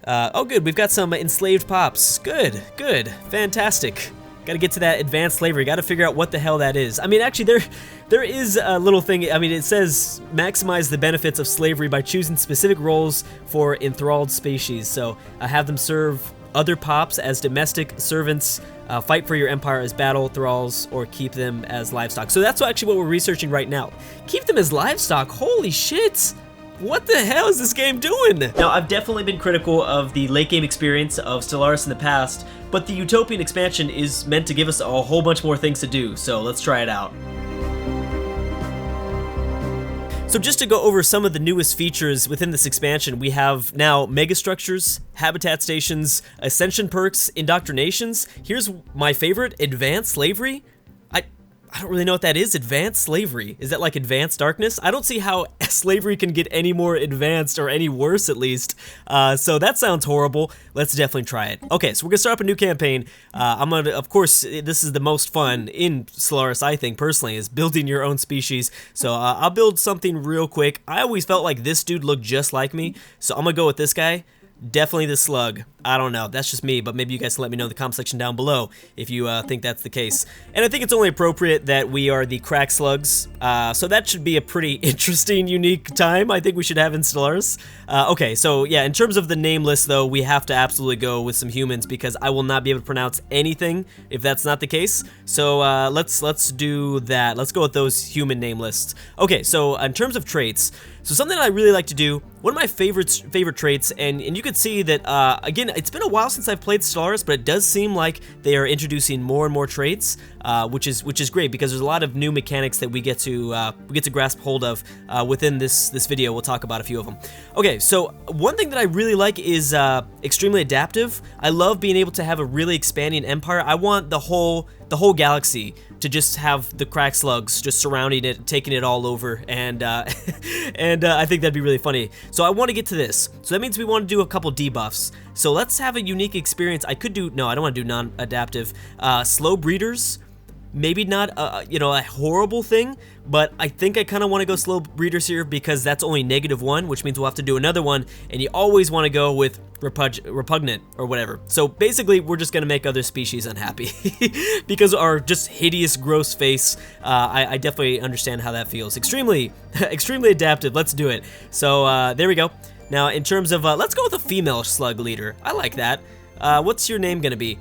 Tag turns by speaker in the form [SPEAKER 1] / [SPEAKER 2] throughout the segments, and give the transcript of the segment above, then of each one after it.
[SPEAKER 1] Oh, good. We've got some enslaved pops. Good, good, fantastic. Got to get to that advanced slavery. Got to figure out what the hell that is. I mean, actually, there is a little thing. I mean, it says maximize the benefits of slavery by choosing specific roles for enthralled species. So have them serve other pops as domestic servants, fight for your empire as battle thralls, or keep them as livestock. So that's actually what we're researching right now. Keep them as livestock. Holy shit! What the hell is this game doing? Now, I've definitely been critical of the late game experience of Stellaris in the past, but the Utopian expansion is meant to give us a whole bunch more things to do, so let's try it out. So just to go over some of the newest features within this expansion, we have now megastructures, habitat stations, ascension perks, indoctrinations. Here's my favorite, advanced slavery. I don't really know what that is. Advanced slavery. Is that like advanced darkness? I don't see how slavery can get any more advanced or any worse, at least. So that sounds horrible. Let's definitely try it. Okay, so we're gonna start up a new campaign. I'm gonna, of course, this is the most fun in Stellaris, I think, personally, is building your own species. So I'll build something real quick. I always felt like this dude looked just like me, so I'm gonna go with this guy. Definitely the slug. I don't know, that's just me, but maybe you guys can let me know in the comment section down below if you think that's the case. And I think it's only appropriate that we are the CRACK SLUGS, so that should be a pretty interesting, unique time I think we should have in Stellaris. Okay, so yeah, in terms of the name list though, we have to absolutely go with some humans because I will not be able to pronounce anything if that's not the case. So let's do that. Let's go with those human name lists. Okay, so in terms of traits, so something I really like to do, one of my favorite traits, and you can see that, again, it's been a while since I've played Stellaris, but it does seem like they are introducing more and more traits, which is great because there's a lot of new mechanics that we get to grasp hold of within this video. We'll talk about a few of them. Okay, so one thing that I really like is extremely adaptive. I love being able to have a really expanding empire. I want the whole galaxy to just have the CRACK SLUGS just surrounding it, taking it all over, and and I think that'd be really funny. So I want to get to this. So that means we want to do a couple debuffs. So let's have a unique experience. I could do, no, I don't want to do non-adaptive. Slow breeders. Maybe not, you know, a horrible thing, but I think I kind of want to go slow breeders here because that's only -1, which means we'll have to do another one, and you always want to go with repugnant or whatever. So basically, we're just going to make other species unhappy because our just hideous, gross face, I definitely understand how that feels. Extremely adaptive. Let's do it. So there we go. Now, in terms of, let's go with a female slug leader. I like that. What's your name going to be?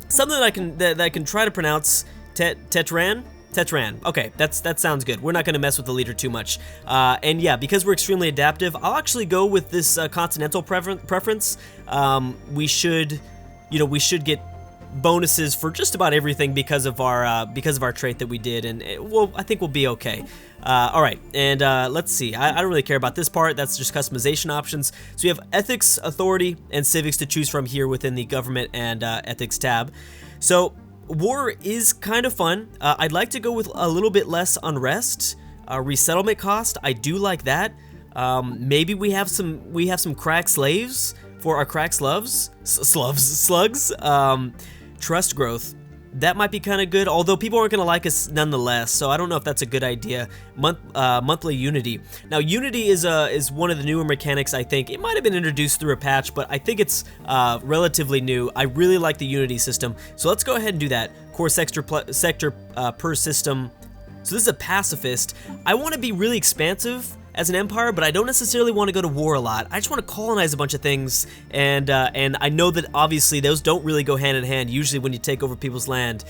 [SPEAKER 1] Something that I can try to pronounce. Tetran? Tetran. Okay, that sounds good. We're not going to mess with the leader too much. And yeah, because we're extremely adaptive, I'll actually go with this continental preference. We should get bonuses for just about everything because of our trait that we did, and I think we'll be okay. All right, and let's see. I don't really care about this part. That's just customization options. So we have ethics, authority, and civics to choose from here within the government and ethics tab. So war is kind of fun. I'd like to go with a little bit less unrest. Resettlement cost, I do like that. Maybe we have some crack slaves for our CRACK SLUGS. Trust growth, that might be kind of good, although people aren't gonna like us nonetheless, so I don't know if that's a good idea. Monthly unity. Now, unity is one of the newer mechanics. I think it might have been introduced through a patch, but I think it's relatively new. I really like the unity system, so let's go ahead and do that. Core sector per system. So this is a pacifist. I want to be really expansive as an empire, but I don't necessarily want to go to war a lot. I just want to colonize a bunch of things, and I know that obviously those don't really go hand in hand. Usually when you take over people's land,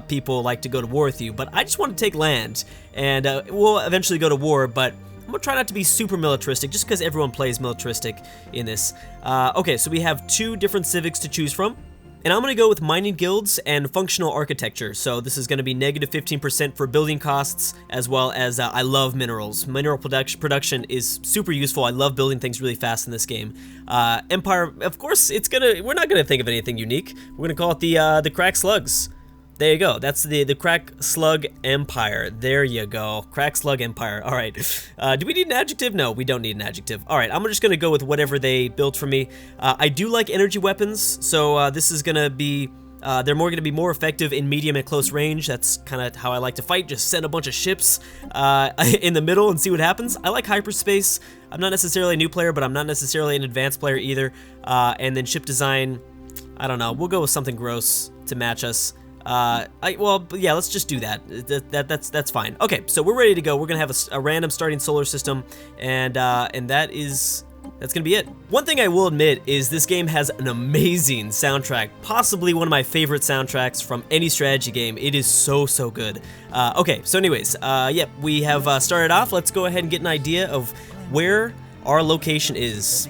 [SPEAKER 1] people like to go to war with you, but I just want to take land, and we'll eventually go to war, but I'm gonna try not to be super militaristic, just because everyone plays militaristic in this. Okay, so we have 2 different civics to choose from. And I'm going to go with mining guilds and functional architecture. So this is going to be -15% for building costs, as well as I love minerals. Mineral production is super useful. I love building things really fast in this game. Empire, of course, we're not going to think of anything unique. We're going to call it the CRACK SLUGS. There you go. That's the CRACK SLUG Empire. There you go. CRACK SLUG Empire. All right. Do we need an adjective? No, we don't need an adjective. All right. I'm just going to go with whatever they built for me. I do like energy weapons, so this is going to be They're more going to be more effective in medium and close range. That's kind of how I like to fight. Just send a bunch of ships in the middle and see what happens. I like hyperspace. I'm not necessarily a new player, but I'm not necessarily an advanced player either. And then ship design, I don't know. We'll go with something gross to match us. Well, yeah, let's just do that. That's fine. Okay, so we're ready to go. We're gonna have a random starting solar system, and that's gonna be it. One thing I will admit is this game has an amazing soundtrack, possibly one of my favorite soundtracks from any strategy game. It is so good. Okay, so anyways, yeah, we have started off. Let's go ahead and get an idea of where our location is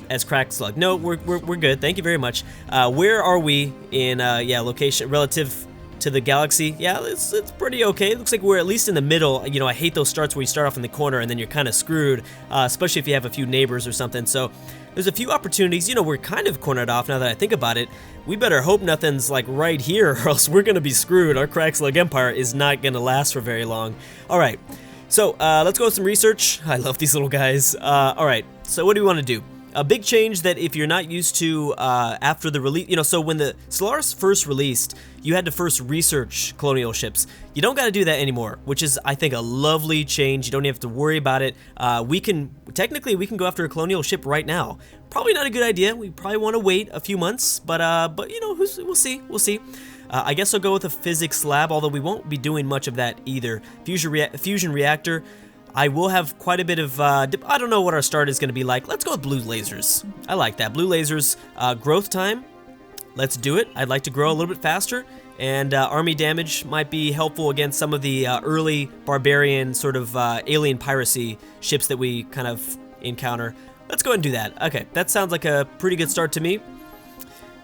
[SPEAKER 1] as CRACK SLUG. No, we're good. Thank you very much. Where are we in yeah, location relative to the galaxy? Yeah, it's pretty okay. It looks like we're at least in the middle. You know, I hate those starts where you start off in the corner and then you're kind of screwed, especially if you have a few neighbors or something. So there's a few opportunities. You know, we're kind of cornered off now that I think about it. We better hope nothing's like right here or else we're gonna be screwed. Our CRACK SLUG empire is not gonna last for very long. All right, so let's go with some research. I love these little guys. All right, so what do we want to do? A big change that if you're not used to after the release, you know, so when the Stellaris first released, you had to first research colonial ships. You don't got to do that anymore, which is, I think, a lovely change. You don't have to worry about it. Technically, we can go after a colonial ship right now. Probably not a good idea. We probably want to wait a few months, but you know, we'll see. We'll see. I guess I'll go with a physics lab, although we won't be doing much of that either. Fusion reactor. I will have quite a bit of, I don't know what our start is going to be like. Let's go with blue lasers. I like that. Blue lasers, growth time. Let's do it. I'd like to grow a little bit faster. And army damage might be helpful against some of the early barbarian sort of alien piracy ships that we kind of encounter. Let's go ahead and do that. Okay, that sounds like a pretty good start to me.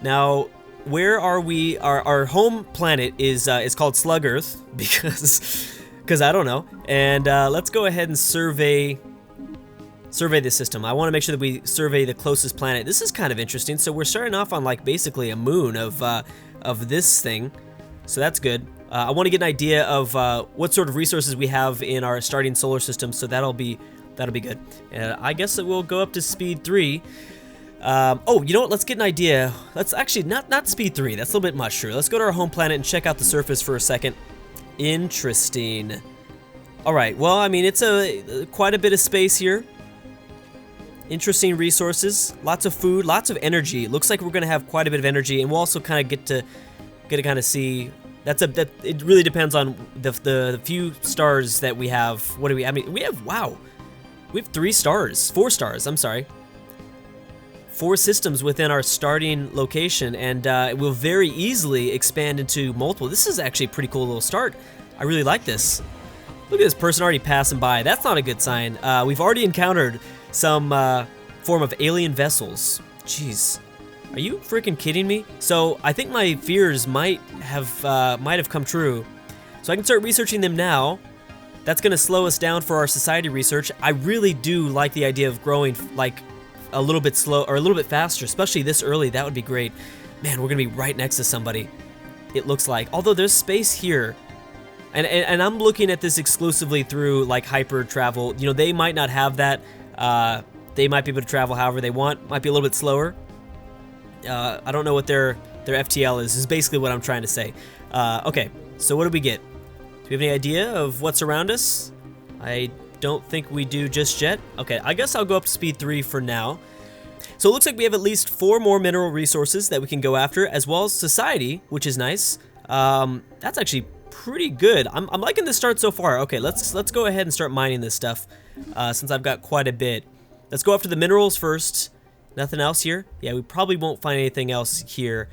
[SPEAKER 1] Now, where are we? Our home planet is called Slug Earth because I don't know. And let's go ahead and survey the system. I want to make sure that we survey the closest planet. This is kind of interesting. So we're starting off on like basically a moon of this thing. So that's good. I want to get an idea of what sort of resources we have in our starting solar system. So that'll be good. And I guess it will go up to speed 3. Oh, you know what? Let's get an idea. Let's actually not speed 3. That's a little bit much, true. Let's go to our home planet and check out the surface for a second. Interesting. All right. Well, I mean, it's quite a bit of space here. Interesting resources, lots of food, lots of energy. It looks like we're gonna have quite a bit of energy, and we'll also kind of get to kind of see. It really depends on the few stars that we have. What do we? I mean, we have 4 stars. I'm sorry. 4 systems within our starting location, and it will very easily expand into multiple. This is actually a pretty cool little start. I really like this. Look at this person already passing by. That's not a good sign. We've already encountered some form of alien vessels. Jeez, are you freaking kidding me? So I think my fears might have come true. So I can start researching them now. That's gonna slow us down for our society research. I really do like the idea of growing like a little bit slow or a little bit faster, especially this early. That would be great. Man, we're gonna be right next to somebody. It looks like, although there's space here. And I'm looking at this exclusively through like hyper travel. You know, they might not have that. They might be able to travel however they want. Might be a little bit slower. I don't know what their FTL is basically what I'm trying to say. Okay, so what do we get? Do we have any idea of what's around us? I don't think we do just yet. Okay, I guess I'll go up to speed 3 for now. So it looks like we have at least 4 more mineral resources that we can go after, as well as society, which is nice. That's actually pretty good. I'm liking this start so far. Okay, let's go ahead and start mining this stuff since I've got quite a bit. Let's go after the minerals first. Nothing else here? Yeah, we probably won't find anything else here.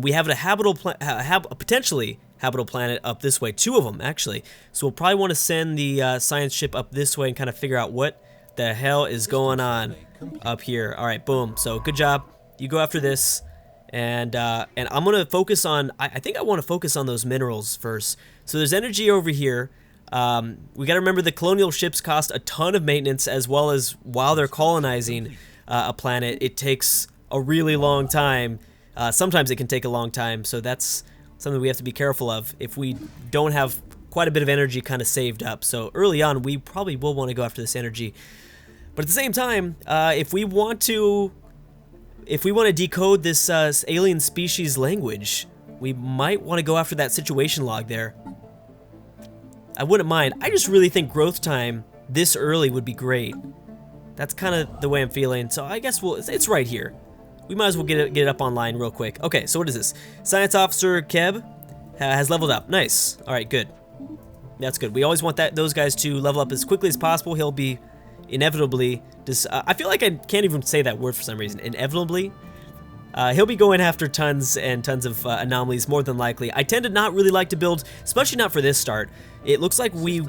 [SPEAKER 1] We have a potentially habitable planet up this way. 2 of them, actually. So we'll probably want to send the science ship up this way and kind of figure out what the hell is going on up here. All right, boom. So good job. You go after this. And I'm gonna focus on. I think I want to focus on those minerals first. So there's energy over here. We got to remember the colonial ships cost a ton of maintenance, as well as while they're colonizing a planet, it takes a really long time. Sometimes it can take a long time. So that's something we have to be careful of if we don't have quite a bit of energy kind of saved up. So early on, we probably will want to go after this energy. But at the same time, if we want to decode this alien species language, we might want to go after that situation log there. I wouldn't mind. I just really think growth time this early would be great. That's kind of the way I'm feeling. So I guess it's right here. We might as well get it up online real quick. Okay, so what is this? Science Officer Keb has leveled up. Nice. All right, good. That's good. We always want those guys to level up as quickly as possible. He'll be inevitably... I feel like I can't even say that word for some reason. Inevitably. He'll be going after tons and tons of anomalies, more than likely. I tend to not really like to build, especially not for this start. It looks like we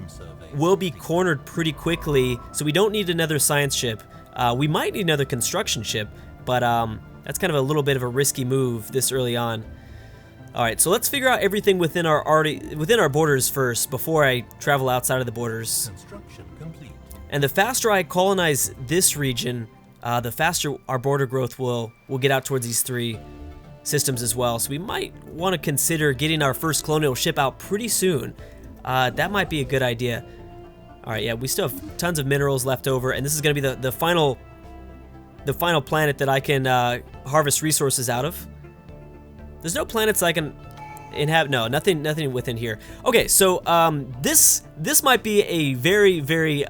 [SPEAKER 1] will be cornered pretty quickly, so we don't need another science ship. We might need another construction ship, but that's kind of a little bit of a risky move this early on. All right, so let's figure out everything within our borders first before I travel outside of the borders.
[SPEAKER 2] Construction complete.
[SPEAKER 1] And the faster I colonize this region, the faster our border growth will get out towards these 3 systems as well. So we might want to consider getting our first colonial ship out pretty soon. That might be a good idea. All right, yeah, we still have tons of minerals left over, and this is going to be the final planet that I can harvest resources out of. There's no planets I can inhabit. No, nothing within here. Okay, so this might be a very, very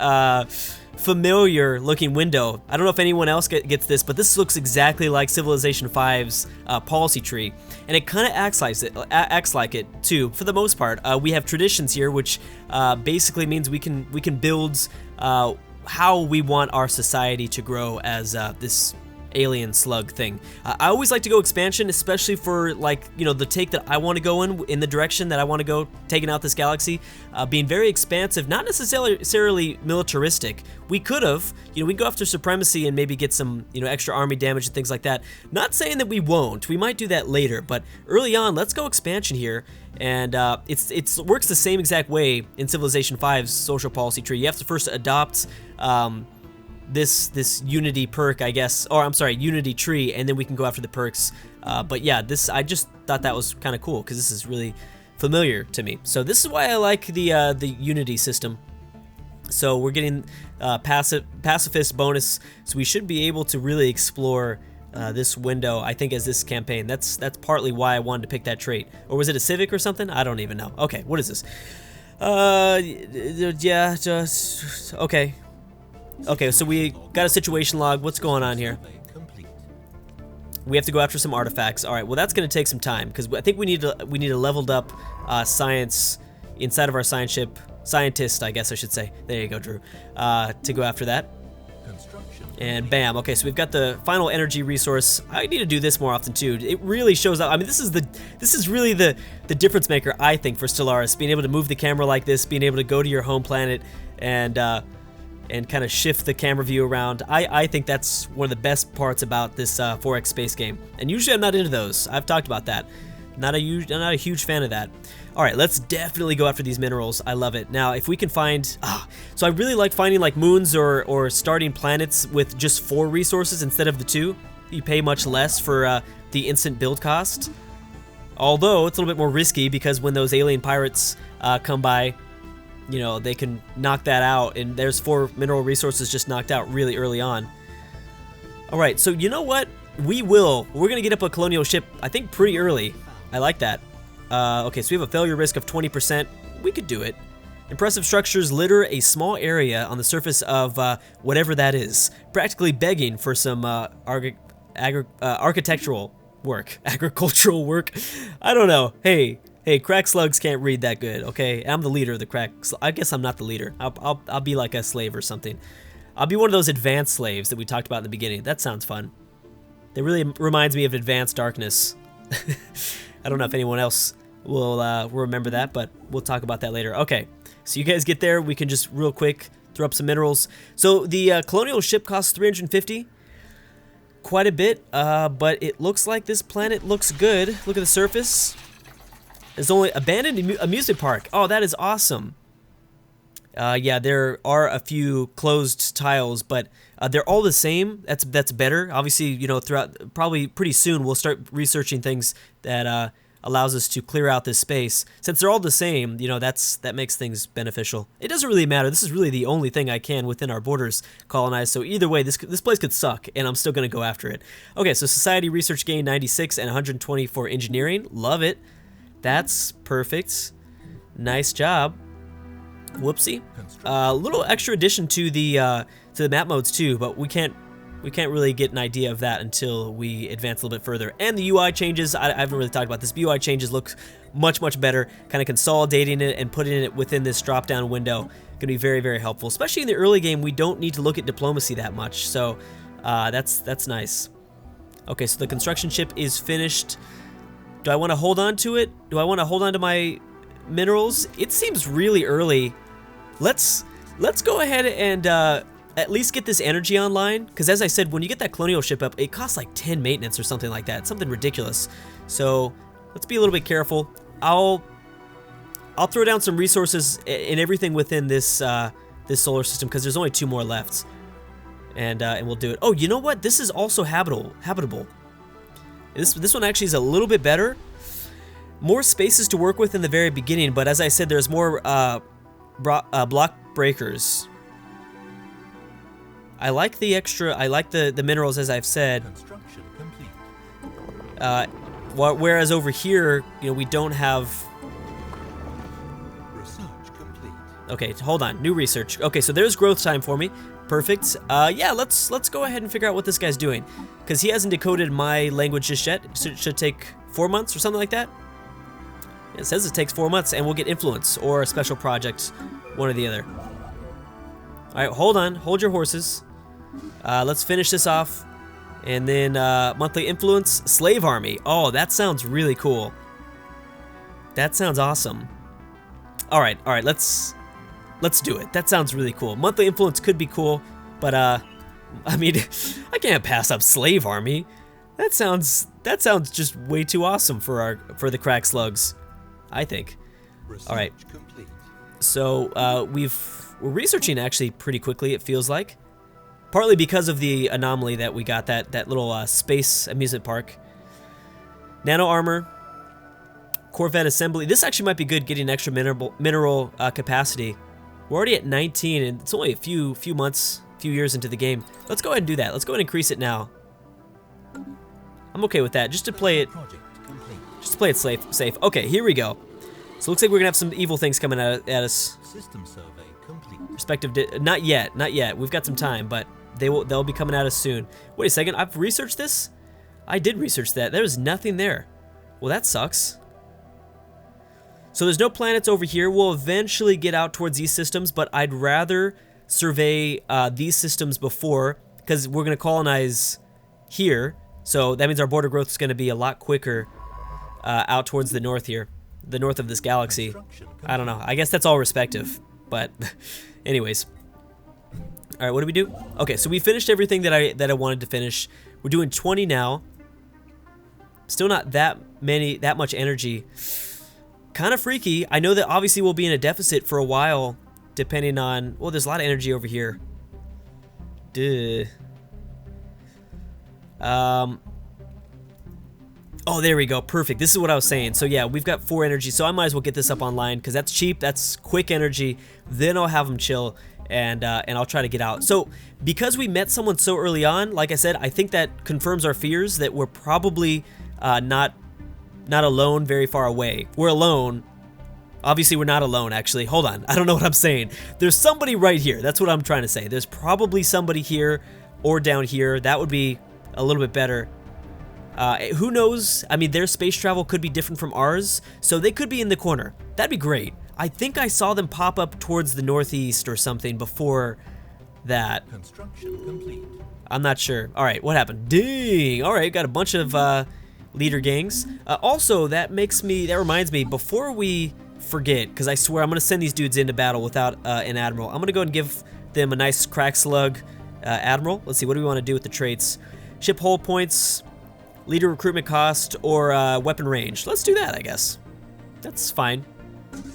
[SPEAKER 1] familiar looking window. I don't know if anyone else gets this, but this looks exactly like Civilization 5's policy tree, and it kind of acts like it too, for the most part. We have traditions here, which basically means we can build how we want our society to grow as this alien slug thing. I always like to go expansion, especially for, like, you know, the take that I want to go in the direction that I want to go, taking out this galaxy, being very expansive, not necessarily militaristic. We could have, you know, we go after supremacy and maybe get some, you know, extra army damage and things like that. Not saying that we won't. We might do that later, but early on, let's go expansion here. And it works the same exact way in Civilization 5's social policy tree. You have to first adopt this unity perk, I guess, or I'm sorry, unity tree, and then we can go after the perks. But yeah, I just thought that was kind of cool because this is really familiar to me. So this is why I like the unity system. So we're getting pacifist bonus, so we should be able to really explore this window, I think, as this campaign. That's partly why I wanted to pick that trait. Or was it a civic or something? I don't even know. Okay, what is this? Yeah, just okay. Okay, so we got a situation log. What's going on here? We have to go after some artifacts. All right, well, that's going to take some time because I think we need a leveled up science inside of our science ship. Scientist, I guess I should say. There you go, Drew. To go after that. And bam. Okay, so we've got the final energy resource. I need to do this more often too. It really shows up. I mean, this is really the difference maker, I think, for Stellaris. Being able to move the camera like this, being able to go to your home planet and kind of shift the camera view around. I think that's one of the best parts about this 4X space game. And usually I'm not into those. I've talked about that. I'm not a huge fan of that. All right, let's definitely go after these minerals. I love it. Now, if we can find... so I really like finding like moons or starting planets with just 4 resources instead of the 2. You pay much less for the instant build cost. Although, it's a little bit more risky because when those alien pirates come by, you know, they can knock that out, and there's 4 mineral resources just knocked out really early on. All right, so you know what? We're going to get up a colonial ship, I think, pretty early. I like that. Okay, so we have a failure risk of 20%. We could do it. Impressive structures litter a small area on the surface of whatever that is, practically begging for some architectural work. Agricultural work? I don't know. Hey, crack slugs can't read that good, okay? I'm the leader of the crack. I guess I'm not the leader. I'll be like a slave or something. I'll be one of those advanced slaves that we talked about in the beginning. That sounds fun. It really reminds me of Advanced Darkness. I don't know if anyone else will remember that, but we'll talk about that later. Okay, so you guys get there. We can just real quick throw up some minerals. So the colonial ship costs 350. Quite a bit, but it looks like this planet looks good. Look at the surface. There's only abandoned amusement park. Oh, that is awesome. Yeah, there are a few closed tiles, but they're all the same. That's better. Obviously, you know, throughout probably pretty soon we'll start researching things that allows us to clear out this space. Since they're all the same, you know, that makes things beneficial. It doesn't really matter. This is really the only thing I can within our borders colonize. So either way, this place could suck, and I'm still going to go after it. Okay, so society research gain 96 and 120 for engineering. Love it. That's perfect. Nice job. Whoopsie. A little extra addition to the map modes too, but we can't really get an idea of that until we advance a little bit further. And the UI changes, I haven't really talked about this. UI changes look much better. Kind of consolidating it and putting it within this drop-down window going to be very, very helpful. Especially in the early game, we don't need to look at diplomacy that much. So that's nice. Okay, so the construction ship is finished. Do I want to hold on to it? Do I want to hold on to my minerals? It seems really early. Let's go ahead and at least get this energy online, because as I said, when you get that colonial ship up, it costs like 10 maintenance or something like that. Something ridiculous. So let's be a little bit careful. I'll throw down some resources and everything within this this solar system, because there's only 2 more left, and we'll do it. Oh, you know what? This is also habitable. This one actually is a little bit better. More spaces to work with in the very beginning, but as I said, there's more block breakers. I like the extra. I like the minerals, as I've said.
[SPEAKER 2] Construction complete.
[SPEAKER 1] Whereas over here, you know, we don't have.
[SPEAKER 2] Research complete.
[SPEAKER 1] Okay, hold on. New research. Okay, so there's growth time for me. Perfect. Yeah, let's go ahead and figure out what this guy's doing, because he hasn't decoded my language just yet. So it should take 4 months or something like that. It says it takes 4 months, and we'll get influence or a special project, one or the other. All right, hold on. Hold your horses. Let's finish this off, and then monthly influence, slave army. Oh, that sounds really cool. That sounds awesome. All right, let's do it. That sounds really cool. Monthly influence could be cool, but I mean, I can't pass up slave army. That sounds just way too awesome for the CRACK SLUGS, I think.
[SPEAKER 2] Research
[SPEAKER 1] All right.
[SPEAKER 2] complete.
[SPEAKER 1] So we're researching actually pretty quickly, it feels like. Partly because of the anomaly that we got, that little space amusement park. Nano armor, Corvette assembly. This actually might be good, getting extra mineral capacity. We're already at 19, and it's only a few months, few years into the game. Let's go ahead and do that. Let's go ahead and increase it now. I'm okay with that, just to play it safe. Okay, here we go. So it looks like we're gonna have some evil things coming at us.
[SPEAKER 2] System survey complete.
[SPEAKER 1] Not yet. We've got some time, but they'll be coming at us soon. Wait a second, I've researched this? I did research that. There's nothing there. Well, that sucks. So there's no planets over here. We'll eventually get out towards these systems, but I'd rather survey these systems before, because we're gonna colonize here. So that means our border growth is gonna be a lot quicker out towards the north here. The north of this galaxy. I don't know. I guess that's all respective. But anyways. All right, what do we do? Okay, so we finished everything that I wanted to finish. We're doing 20 now. Still not that much energy. Kind of freaky. I know that obviously we'll be in a deficit for a while, depending on, well, there's a lot of energy over here. Duh. Oh, there we go. Perfect. This is what I was saying. So yeah, we've got 4 energy, so I might as well get this up online, because that's cheap. That's quick energy. Then I'll have them chill, and I'll try to get out. So because we met someone so early on, like I said, I think that confirms our fears that we're probably not alone very far away. We're alone. Obviously, we're not alone, actually. Hold on. I don't know what I'm saying. There's somebody right here. That's what I'm trying to say. There's probably somebody here or down here. That would be a little bit better. Who knows? I mean, their space travel could be different from ours, so they could be in the corner. That'd be great. I think I saw them pop up towards the northeast or something before that.
[SPEAKER 2] Construction complete.
[SPEAKER 1] I'm not sure. All right, what happened? Dang! All right, got a bunch of leader gangs. Also, that reminds me, before we forget, because I swear I'm gonna send these dudes into battle without an admiral. I'm gonna go and give them a nice CRACK SLUG admiral. Let's see, what do we want to do with the traits? Ship hull points, leader recruitment cost, or weapon range. Let's do that, I guess. That's fine.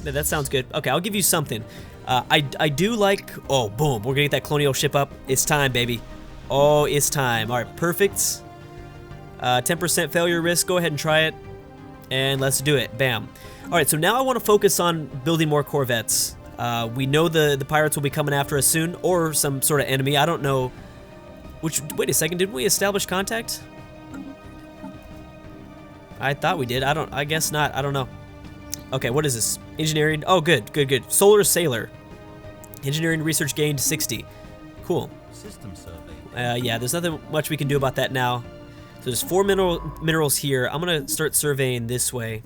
[SPEAKER 1] That sounds good. Okay, I'll give you something. I do like... Oh, boom. We're gonna get that colonial ship up. It's time, baby. Oh, it's time. All right, perfect. 10% failure risk. Go ahead and try it. And let's do it. Bam. All right, so now I want to focus on building more corvettes. We know the pirates will be coming after us soon, or some sort of enemy. I don't know. Wait a second, didn't we establish contact? I thought we did. I guess not. I don't know. Okay, what is this? Engineering. Oh, good, good, good. Solar Sailor. Engineering research gained 60. Cool.
[SPEAKER 2] System survey.
[SPEAKER 1] Yeah, there's nothing much we can do about that now. So there's 4 minerals here. I'm gonna start surveying this way.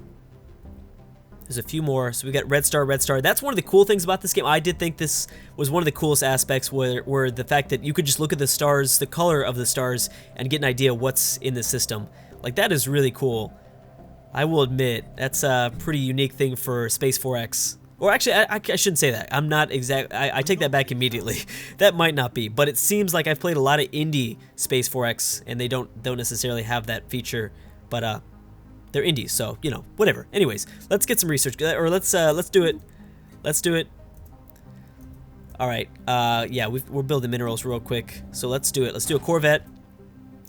[SPEAKER 1] There's a few more. So we got red star, red star. That's one of the cool things about this game. I did think this was one of the coolest aspects, were the fact that you could just look at the stars, the color of the stars, and get an idea what's in the system. Like, that is really cool. I will admit, that's a pretty unique thing for Space 4X. Or actually, I shouldn't say that. I'm not exact. I take that back immediately. That might not be, but it seems like I've played a lot of indie Space 4X, and they don't necessarily have that feature. But they're indies, so you know, whatever. Anyways, let's get some research, or let's do it. Let's do it. All right. Yeah, we're building minerals real quick, so let's do it. Let's do a Corvette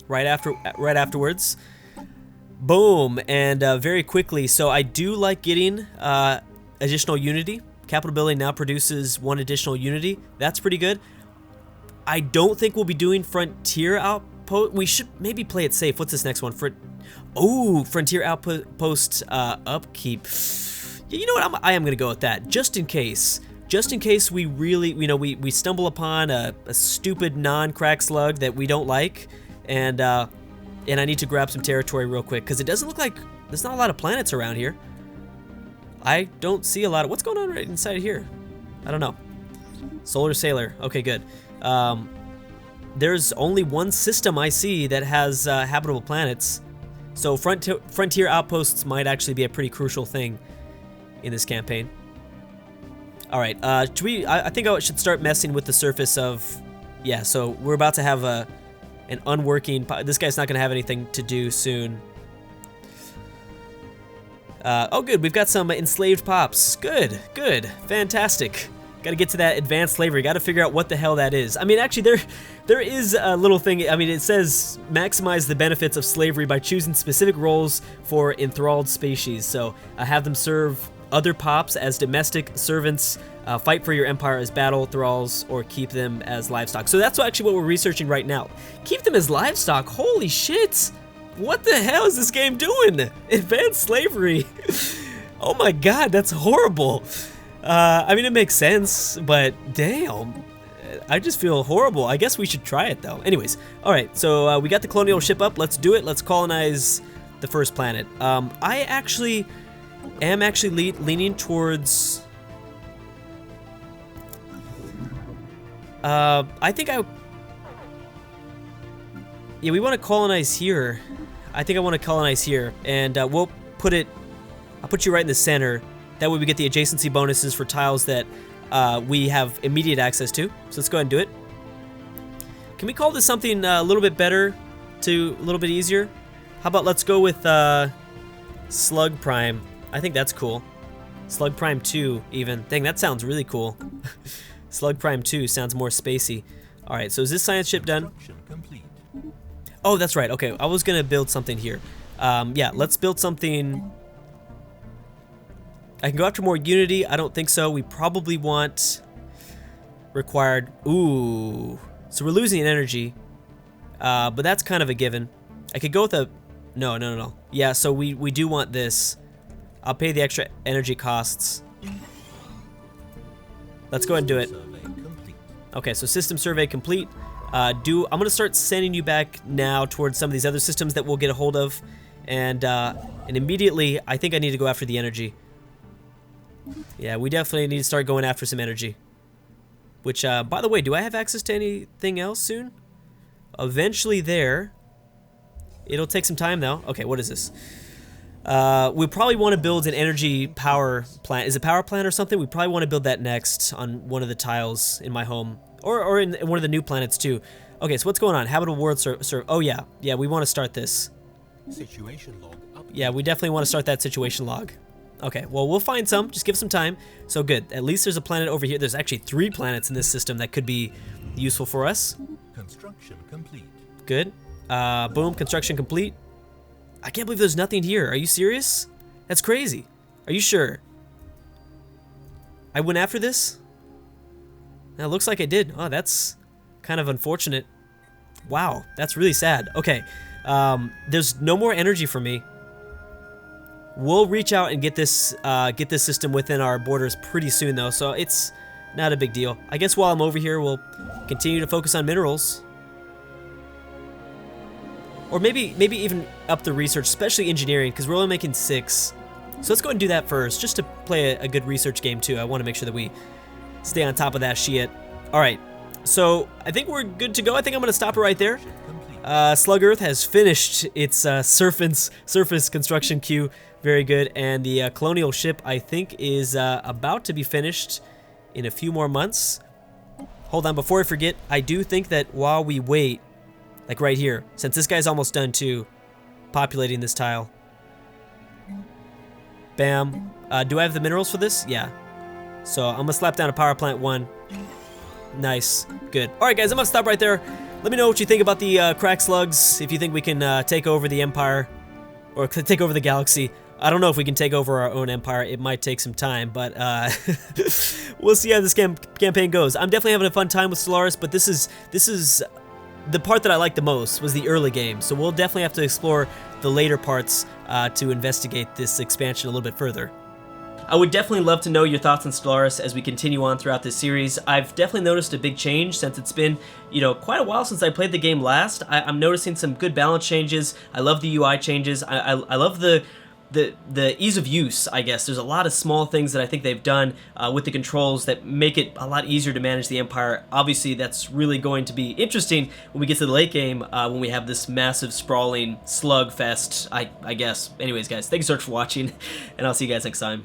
[SPEAKER 1] right afterwards. Boom, and very quickly. So I do like getting additional unity. Capital building now produces 1 additional unity. That's pretty good. I don't think we'll be doing frontier outpost. We should maybe play it safe. What's this next one? Frontier outpost upkeep. You know what? I am gonna go with that, just in case. Just in case we really, you know, we stumble upon a stupid non-crack slug that we don't like, and I need to grab some territory real quick because it doesn't look like there's not a lot of planets around here. I don't see a lot of... What's going on right inside here? I don't know. Solar Sailor. Okay, good. There's only one system I see that has habitable planets. So frontier outposts might actually be a pretty crucial thing in this campaign. All right. I think I should start messing with the surface of... Yeah, so we're about to have an unworking... This guy's not going to have anything to do soon. Oh, good. We've got some enslaved pops. Good, good, fantastic. Got to get to that advanced slavery. Got to figure out what the hell that is. I mean, actually, there is a little thing. I mean, it says maximize the benefits of slavery by choosing specific roles for enthralled species. So have them serve other pops as domestic servants, fight for your empire as battle thralls, or keep them as livestock. So that's actually what we're researching right now. Keep them as livestock. Holy shit! What the hell is this game doing? Advanced slavery. Oh my god, that's horrible. I mean, it makes sense, but damn. I just feel horrible. I guess we should try it, though. Anyways, all right, so we got the colonial ship up. Let's do it. Let's colonize the first planet. I actually am leaning towards... I think yeah, we want to colonize here. I think I want to colonize here, and we'll put it... I'll put you right in the center. That way we get the adjacency bonuses for tiles that we have immediate access to. So let's go ahead and do it. Can we call this something a little bit better, a little bit easier? How about let's go with Slug Prime. I think that's cool. Slug Prime 2 even. Dang, that sounds really cool. Slug Prime 2 sounds more spacey. All right, so is this science ship done?
[SPEAKER 2] Complete.
[SPEAKER 1] Oh, that's right. Okay, I was gonna build something here. Yeah, let's build something. I can go after more unity. I don't think so. We probably want required. Ooh, so we're losing energy, but that's kind of a given. I could go with a no. Yeah, so we do want this. I'll pay the extra energy costs. Let's go ahead and do it. Okay, so system survey complete. I'm gonna start sending you back now towards some of these other systems that we'll get a hold of, and immediately I think I need to go after the energy. Yeah, we definitely need to start going after some energy. Which, by the way, do I have access to anything else soon? Eventually there. It'll take some time though. Okay, what is this? We probably want to build an energy power plant. Is it power plant or something? We probably want to build that next on one of the tiles in my home. Or in one of the new planets too. Okay, so what's going on? Habitable world serve. Oh yeah, we want to start this.
[SPEAKER 2] Situation log up.
[SPEAKER 1] Yeah, we definitely want to start that situation log. Okay, well we'll find some. Just give some time. So good. At least there's a planet over here. There's actually 3 planets in this system that could be useful for us.
[SPEAKER 2] Construction complete.
[SPEAKER 1] Good. Boom. Construction complete. I can't believe there's nothing here. Are you serious? That's crazy. Are you sure? I went after this? That looks like I did. Oh, that's kind of unfortunate. Wow, that's really sad. Okay, there's no more energy for me. We'll reach out and get this system within our borders pretty soon, though, so it's not a big deal. I guess while I'm over here, we'll continue to focus on minerals. Or maybe even up the research, especially engineering, because we're only making 6. So let's go ahead and do that first, just to play a good research game, too. I want to make sure that we stay on top of that shit. All right, so I think we're good to go. I think I'm going to stop it right there. Slug Earth has finished its surface construction queue. Very good. And the colonial ship, I think, is about to be finished in a few more months. Hold on, before I forget, I do think that while we wait, like right here, since this guy's almost done too, populating this tile. Bam. Do I have the minerals for this? Yeah. So I'm gonna slap down a power plant 1. Nice. Good. All right, guys, I'm gonna stop right there. Let me know what you think about the CRACK SLUGS, if you think we can take over the Empire, or take over the galaxy. I don't know if we can take over our own empire. It might take some time, but we'll see how this campaign goes. I'm definitely having a fun time with Stellaris, but this is the part that I like the most was the early game. So we'll definitely have to explore the later parts to investigate this expansion a little bit further. I would definitely love to know your thoughts on Stellaris as we continue on throughout this series. I've definitely noticed a big change since it's been, you know, quite a while since I played the game last. I'm noticing some good balance changes. I love the UI changes. I love the ease of use, I guess. There's a lot of small things that I think they've done with the controls that make it a lot easier to manage the Empire. Obviously, that's really going to be interesting when we get to the late game, when we have this massive, sprawling slug fest, I guess. Anyways, guys, thanks so much for watching, and I'll see you guys next time.